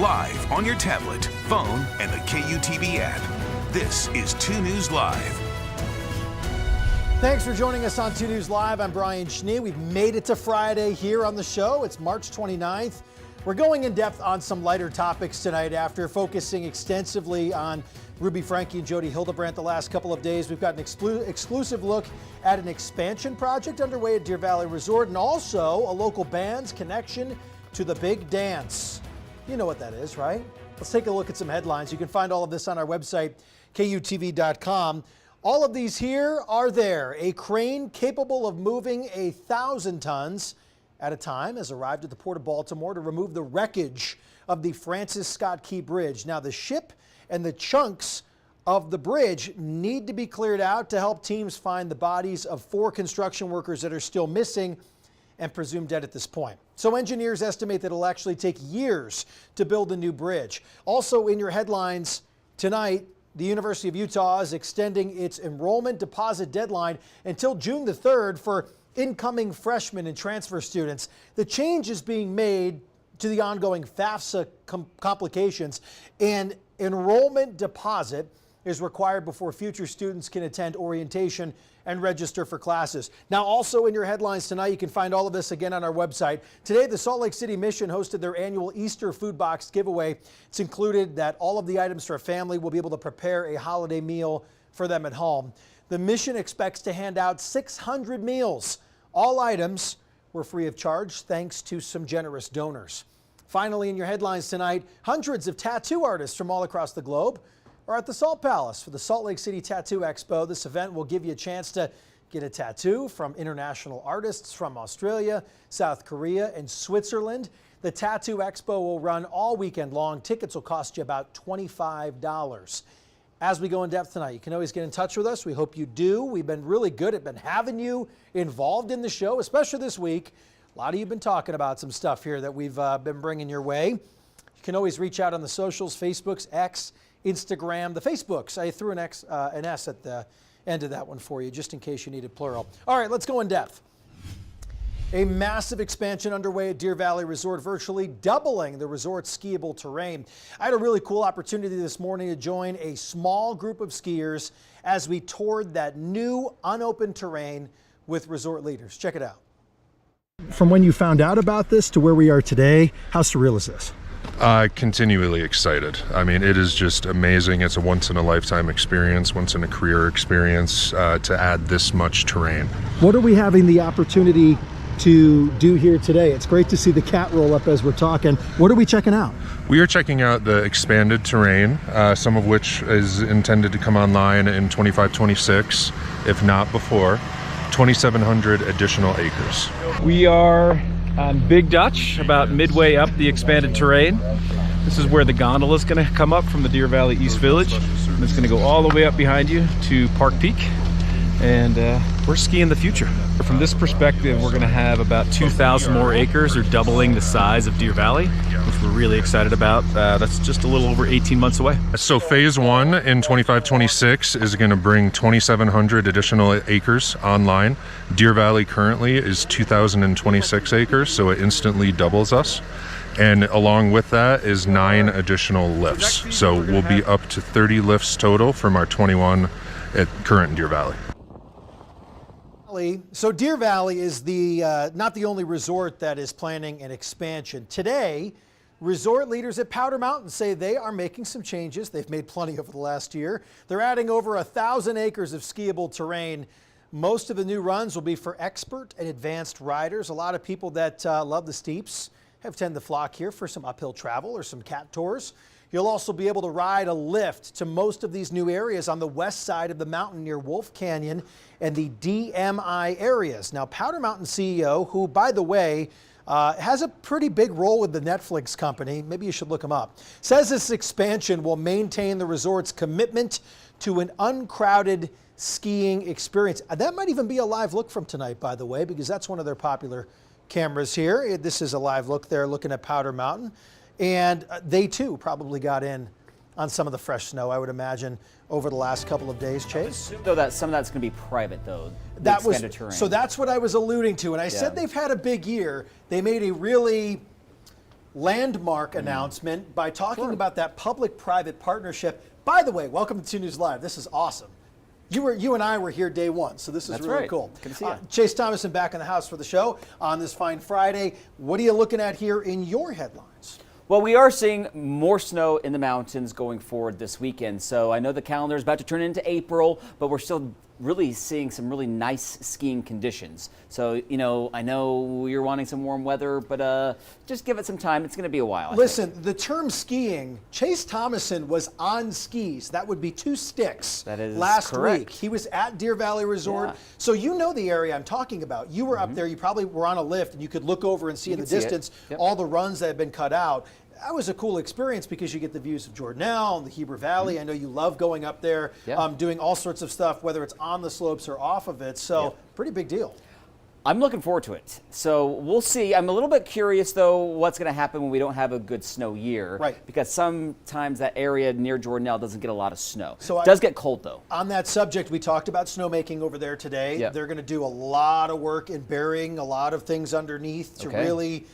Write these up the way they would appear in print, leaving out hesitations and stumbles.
live on your tablet, phone, and the KUTV app. This is 2 News Live. Thanks for joining us on 2 News Live. I'm Brian Schnee. We've made it to Friday here on the show. It's March 29th. We're going in depth on some lighter topics tonight after focusing extensively on Ruby Franke and Jody Hildebrandt the last couple of days. We've got an exclusive look at an expansion project underway at Deer Valley Resort and also a local band's connection to the big dance. You know what that is, right? Let's take a look at some headlines. You can find all of this on our website, KUTV.com. All of these here are there. A crane capable of moving 1,000 tons at a time has arrived at the Port of Baltimore to remove the wreckage of the Francis Scott Key Bridge. Now, the ship and the chunks of the bridge need to be cleared out to help teams find the bodies of 4 construction workers that are still missing and presumed dead at this point. So engineers estimate that it'll actually take years to build a new bridge. Also in your headlines tonight, the University of Utah is extending its enrollment deposit deadline until June the 3rd for incoming freshmen and transfer students. The change is being made to the ongoing FAFSA complications, and enrollment deposit is required before future students can attend orientation and register for classes. Now, also in your headlines tonight, you can find all of this again on our website. Today, the Salt Lake City Mission hosted their annual Easter food box giveaway. It's included that all of the items for a family will be able to prepare a holiday meal for them at home. The mission expects to hand out 600 meals. All items were free of charge thanks to some generous donors. Finally, in your headlines tonight, hundreds of tattoo artists from all across the globe are at the Salt Palace for the Salt Lake City Tattoo Expo. This event will give you a chance to get a tattoo from international artists from Australia, South Korea, and Switzerland. The Tattoo Expo will run all weekend long. Tickets will cost you about $25. As we go in depth tonight, you can always get in touch with us. We hope you do. We've been really good at having you involved in the show, especially this week. A lot of you have been talking about some stuff here that we've been bringing your way. You can always reach out on the socials, Facebooks, X, Instagram. The Facebooks, I threw an S at the end of that one for you, just in case you needed plural. All right, let's go in depth. A massive expansion underway at Deer Valley Resort, virtually doubling the resort's skiable terrain. I had a really cool opportunity this morning to join a small group of skiers as we toured that new unopened terrain with resort leaders. Check it out. From when you found out about this to where we are today, how surreal is this? Continually excited. I mean, it is just amazing. It's a once-in-a-lifetime experience, once-in-a-career experience to add this much terrain. What are we having the opportunity to do here today? It's great to see the cat roll up as we're talking. What are we checking out? We are checking out the expanded terrain, some of which is intended to come online in 25-26, if not before. 2,700 additional acres. We are on Big Dutch, about midway up the expanded terrain. This is where the gondola is going to come up from the Deer Valley East Village. And it's going to go all the way up behind you to Park Peak. And we're skiing the future. From this perspective, we're going to have about 2,000 more acres, or doubling the size of Deer Valley, which we're really excited about. That's just a little over 18 months away. So phase 1 in 25-26 is going to bring 2,700 additional acres online. Deer Valley currently is 2,026 acres, so it instantly doubles us. And along with that is 9 additional lifts. So we'll be up to 30 lifts total from our 21 at current Deer Valley. So Deer Valley is not the only resort that is planning an expansion. Today, resort leaders at Powder Mountain say they are making some changes. They've made plenty over the last year. They're adding over 1,000 acres of skiable terrain. Most of the new runs will be for expert and advanced riders. A lot of people that love the steeps have tend to flock here for some uphill travel or some cat tours. You'll also be able to ride a lift to most of these new areas on the west side of the mountain near Wolf Canyon and the DMI areas. Now, Powder Mountain CEO, who, by the way, has a pretty big role with the Netflix company, maybe you should look him up, says this expansion will maintain the resort's commitment to an uncrowded skiing experience. That might even be a live look from tonight, by the way, because that's one of their popular cameras here. This is a live look there looking at Powder Mountain. And they, too, probably got in on some of the fresh snow, I would imagine, over the last couple of days, Chase. Though that some of that's going to be private, though. Terrain. So that's what I was alluding to. And I said they've had a big year. They made a really landmark announcement by talking about that public-private partnership. By the way, welcome to 2 News Live. This is awesome. You and I were here day one, so this is really cool. Good to see you. Chase Thomason back in the house for the show on this fine Friday. What are you looking at here in your headlines? Well, we are seeing more snow in the mountains going forward this weekend. So I know the calendar is about to turn into April, but we're still really seeing some really nice skiing conditions. So, you know, I know you're wanting some warm weather, but just give it some time. It's going to be a while. Listen, the term skiing, Chase Thomason was on skis. That would be 2 sticks. That is last correct. week. He was at Deer Valley Resort. Yeah. So you know the area I'm talking about. You were up there. You probably were on a lift, and you could look over and see in the distance all the runs that had been cut out. That was a cool experience because you get the views of Jordanelle and the Heber Valley. I know you love going up there, doing all sorts of stuff, whether it's on the slopes or off of it. So pretty big deal. I'm looking forward to it. So we'll see. I'm a little bit curious, though, what's going to happen when we don't have a good snow year. Right. Because sometimes that area near Jordanelle doesn't get a lot of snow. So it does get cold, though. On that subject, we talked about snowmaking over there today. Yep. They're going to do a lot of work in burying a lot of things underneath to really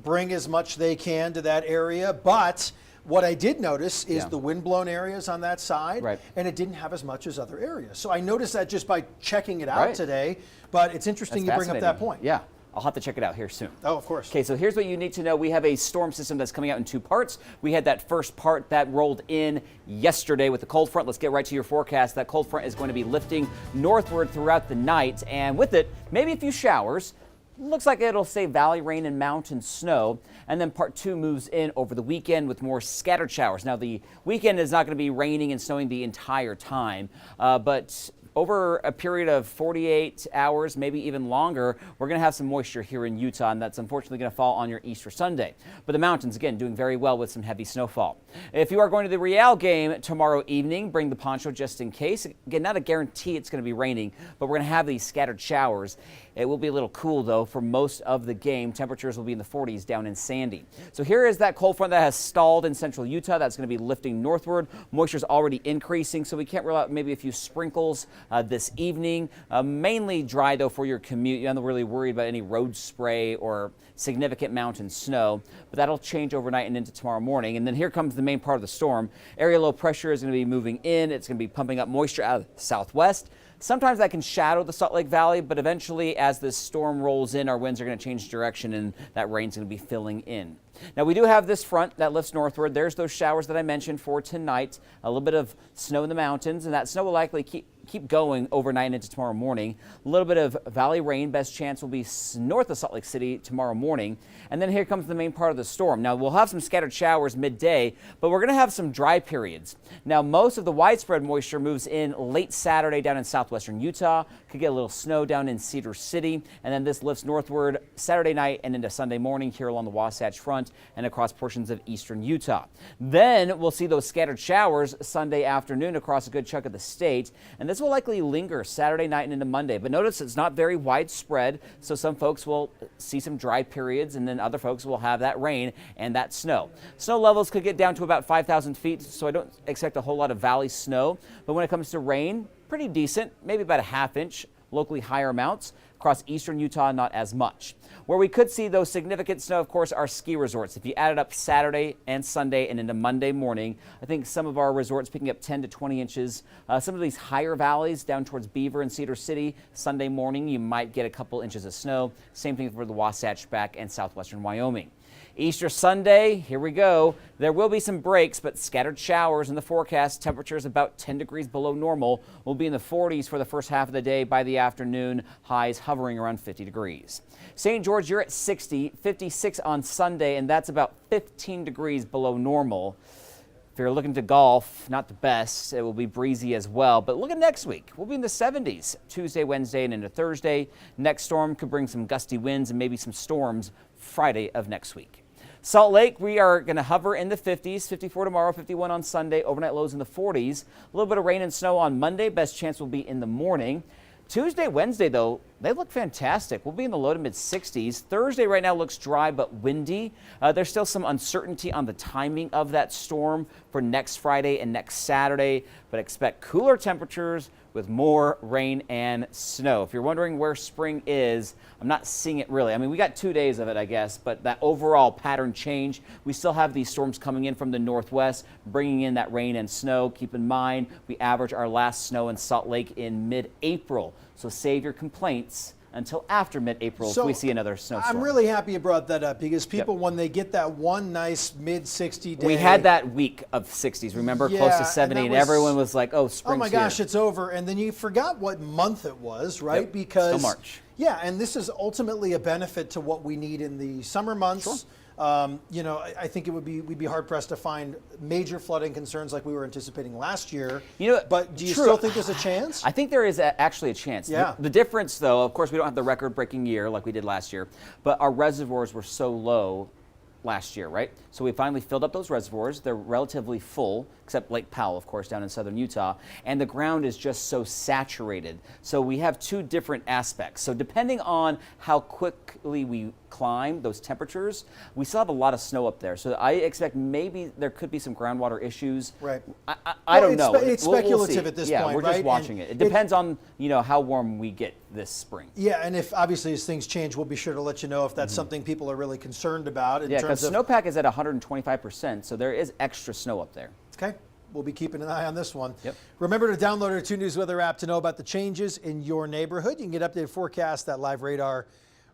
bring as much they can to that area. But what I did notice is the windblown areas on that side, and it didn't have as much as other areas. So I noticed that just by checking it out today, but it's interesting you bring up that point. Yeah. I'll have to check it out here soon. Oh, of course. Okay, so here's what you need to know. We have a storm system that's coming out in 2 parts. We had that first part that rolled in yesterday with the cold front. Let's get right to your forecast. That cold front is going to be lifting northward throughout the night, and with it, maybe a few showers. Looks like it'll stay valley rain and mountain snow. And then part 2 moves in over the weekend with more scattered showers. Now, the weekend is not going to be raining and snowing the entire time, but over a period of 48 hours, maybe even longer, we're going to have some moisture here in Utah, and that's unfortunately going to fall on your Easter Sunday. But the mountains, again, doing very well with some heavy snowfall. If you are going to the Real game tomorrow evening, bring the poncho just in case. Again, not a guarantee it's going to be raining, but we're going to have these scattered showers. It will be a little cool, though, for most of the game. Temperatures will be in the 40s down in Sandy. So here is that cold front that has stalled in central Utah. That's going to be lifting northward. Moisture's already increasing, so we can't rule out maybe a few sprinkles this evening. Mainly dry, though, for your commute. You're not really worried about any road spray or significant mountain snow, but that'll change overnight and into tomorrow morning. And then here comes the main part of the storm. Area low pressure is going to be moving in. It's going to be pumping up moisture out of the southwest. Sometimes that can shadow the Salt Lake Valley, but eventually as this storm rolls in, our winds are going to change direction and that rain's going to be filling in. Now, we do have this front that lifts northward. There's those showers that I mentioned for tonight. A little bit of snow in the mountains, and that snow will likely keep going overnight into tomorrow morning. A little bit of valley rain. Best chance will be north of Salt Lake City tomorrow morning. And then here comes the main part of the storm. Now, we'll have some scattered showers midday, but we're going to have some dry periods. Now, most of the widespread moisture moves in late Saturday down in southwestern Utah. Could get a little snow down in Cedar City. And then this lifts northward Saturday night and into Sunday morning here along the Wasatch Front and across portions of eastern Utah. Then we'll see those scattered showers Sunday afternoon across a good chunk of the state. And this will likely linger Saturday night and into Monday. But notice it's not very widespread, so some folks will see some dry periods, and then other folks will have that rain and that snow. Snow levels could get down to about 5,000 feet, so I don't expect a whole lot of valley snow. But when it comes to rain, pretty decent, maybe about a ½ inch, locally higher amounts. Across eastern Utah, not as much. Where we could see those significant snow, of course, are ski resorts. If you added up Saturday and Sunday and into Monday morning, I think some of our resorts picking up 10 to 20 inches. Some of these higher valleys down towards Beaver and Cedar City, Sunday morning, you might get a couple inches of snow. Same thing for the Wasatch back and southwestern Wyoming. Easter Sunday, here we go. There will be some breaks, but scattered showers in the forecast. Temperatures about 10 degrees below normal. We'll be in the 40s for the first half of the day. By the afternoon, highs hovering around 50 degrees. St. George, you're at 60, 56 on Sunday, and that's about 15 degrees below normal. If you're looking to golf, not the best. It will be breezy as well. But look at next week. We'll be in the 70s Tuesday, Wednesday, and into Thursday. Next storm could bring some gusty winds and maybe some storms Friday of next week. Salt Lake, we are going to hover in the 50s, 54 tomorrow, 51 on Sunday, overnight lows in the 40s. A little bit of rain and snow on Monday. Best chance will be in the morning. Tuesday, Wednesday, though, they look fantastic. We'll be in the low to mid 60s. Thursday right now looks dry but windy. There's still some uncertainty on the timing of that storm for next Friday and next Saturday, but expect cooler temperatures with more rain and snow. If you're wondering where spring is, I'm not seeing it really. I mean, we got 2 days of it, I guess, but that overall pattern change, we still have these storms coming in from the northwest, bringing in that rain and snow. Keep in mind, we average our last snow in Salt Lake in mid-April, so save your complaints until after mid-April if we see another snowstorm. I'm really happy you brought that up because people, when they get that one nice mid-60 day. We had that week of 60s, remember? Close to 70, and everyone was like, oh, spring's Oh my gosh, here. it's over. And then you forgot what month it was, right? Yep. Because Still March. Yeah, and this is ultimately a benefit to what we need in the summer months. Sure. You know, I think we'd be hard pressed to find major flooding concerns like we were anticipating last year. You know, but do you true. still think there's a chance? I think there is actually a chance. Yeah. The difference, though, of course, we don't have the record-breaking year like we did last year, but our reservoirs were so low last year, right? So we finally filled up those reservoirs. They're relatively full, except Lake Powell, of course, down in southern Utah, and the ground is just so saturated. So we have two different aspects. So depending on how quickly we climb those temperatures, we still have a lot of snow up there. So I expect maybe there could be some groundwater issues. Right. I don't know. It's speculative see. at this yeah, point, we're just right? watching it. It depends on, you know, how warm we get this spring. Yeah, and if obviously as things change, we'll be sure to let you know if that's something people are really concerned about. Yeah, because snowpack is at 125%, so there is extra snow up there. Okay. We'll be keeping an eye on this one. Yep. Remember to download our 2 News Weather app to know about the changes in your neighborhood. You can get updated forecast, that live radar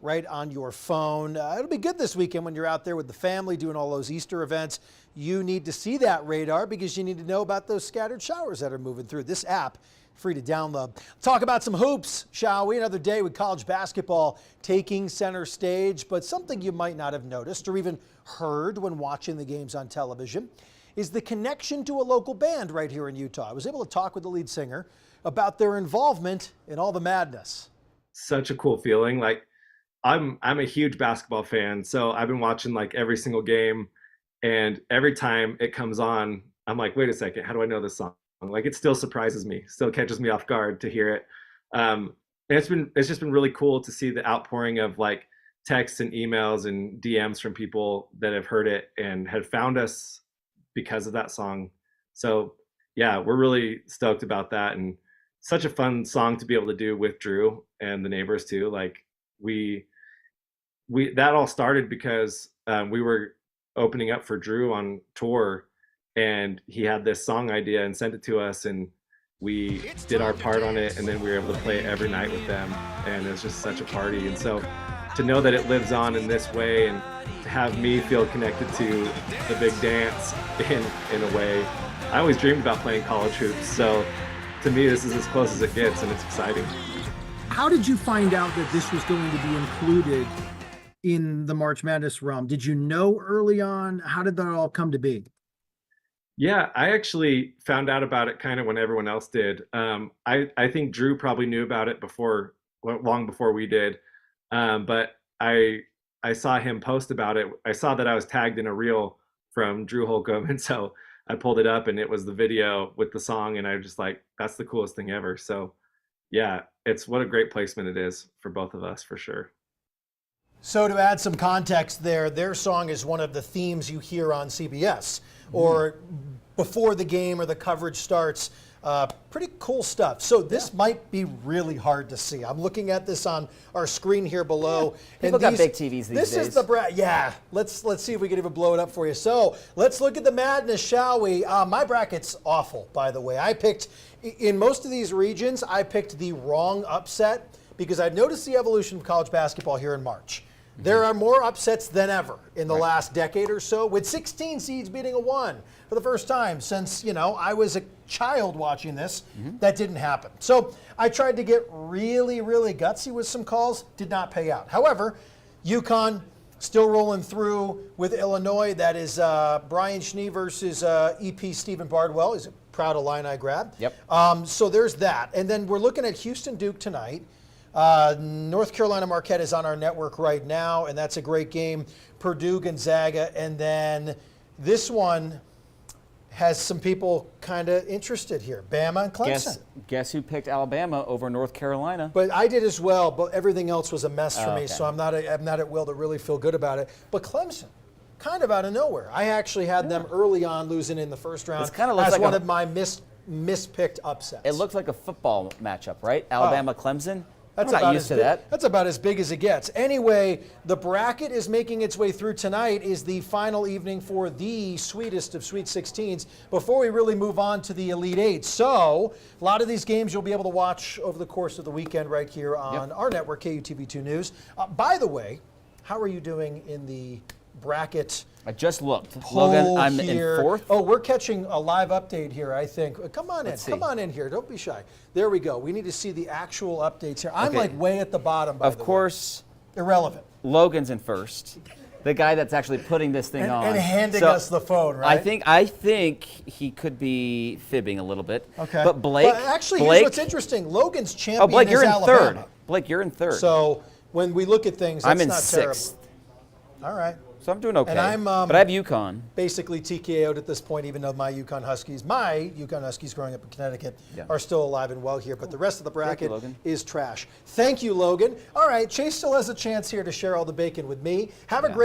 right on your phone. It'll be good this weekend when you're out there with the family doing all those Easter events. You need to see that radar because you need to know about those scattered showers that are moving through. This app, free to download. Talk about some hoops, shall we? Another day with college basketball taking center stage, but something you might not have noticed or even heard when watching the games on television is the connection to a local band right here in Utah. I was able to talk with the lead singer about their involvement in all the madness. Such a cool feeling. Like I'm a huge basketball fan, so I've been watching like every single game, and every time it comes on, I'm like, wait a second, how do I know this song? Like it still surprises me, still catches me off guard to hear it. And it's just been really cool to see the outpouring of like texts and emails and DMs from people that have heard it and have found us because of that song. So yeah, we're really stoked about that, and such a fun song to be able to do with Drew and the neighbors too. Like we that all started because we were opening up for Drew on tour, and he had this song idea and sent it to us, and we did our part on it, and then we were able to play it every night with them, and it was just such a party. And so to know that it lives on in this way, and to have me feel connected to the big dance in a way. I always dreamed about playing college hoops, so to me this is as close as it gets, and it's exciting. How did you find out that this was going to be included in the March Madness realm? Did you know early on? How did that all come to be? Yeah, I actually found out about it kind of when everyone else did. I think Drew probably knew about it long before we did, but I saw him post about it. I saw that I was tagged in a reel from Drew Holcomb, and so I pulled it up, and it was the video with the song, and I was just like, that's the coolest thing ever. So yeah, what a great placement it is for both of us, for sure. So to add some context there, their song is one of the themes you hear on CBS or before the game or the coverage starts. Pretty cool stuff. So this might be really hard to see. I'm looking at this on our screen here below. Yeah, people got big TVs these days. This is the yeah. Let's see if we can even blow it up for you. So let's look at the madness, shall we? My bracket's awful, by the way. I picked in most of these regions. I picked the wrong upset because I've noticed the evolution of college basketball here in March. There are more upsets than ever in the last decade or so, with 16 seeds beating a 1 for the first time since, I was a child watching this. That didn't happen. So I tried to get really, really gutsy with some calls. Did not pay out. However, UConn still rolling through with Illinois. That is Brian Schnee versus EP Stephen Bardwell. He's a proud Illini grad. Yep. So there's that. And then we're looking at Houston Duke tonight. North Carolina Marquette is on our network right now, and that's a great game. Purdue Gonzaga, and then this one has some people kind of interested here. Bama and Clemson. Guess who picked Alabama over North Carolina? But I did as well, but everything else was a mess for me, okay. so I'm not at will to really feel good about it. But Clemson, kind of out of nowhere. I actually had them early on losing in the first round. This kind of looks as like one of my missed mispicked upsets. It looks like a football matchup, right? Alabama-Clemson. That's I'm not about used as to big, that. That's about as big as it gets. Anyway, the bracket is making its way through. Tonight is the final evening for the sweetest of Sweet 16s before we really move on to the Elite Eight. So a lot of these games you'll be able to watch over the course of the weekend right here on our network, KUTV2 News. By the way, how are you doing in the bracket? I just looked. Logan, I'm here. in 4th. Oh, we're catching a live update here, I think. Come on in. Let's see. Come on in here. Don't be shy. There we go. We need to see the actual updates here. I'm like way at the bottom, by the way. Of course, irrelevant. Logan's in 1st. The guy that's actually putting this thing on. And handing us the phone, right? I think he could be fibbing a little bit. Okay. But Blake. But actually, here's what's interesting. Logan's champion Blake, you're is in Alabama. 3rd. Blake, you're in 3rd. So when we look at things, that's I'm in not 6th. terrible. All right. So I'm doing okay. And I'm, but I have UConn. Basically TKO'd at this point, even though my UConn Huskies growing up in Connecticut are still alive and well here. But the rest of the bracket is trash. Thank you, Logan. All right, Chase still has a chance here to share all the bacon with me. Have a great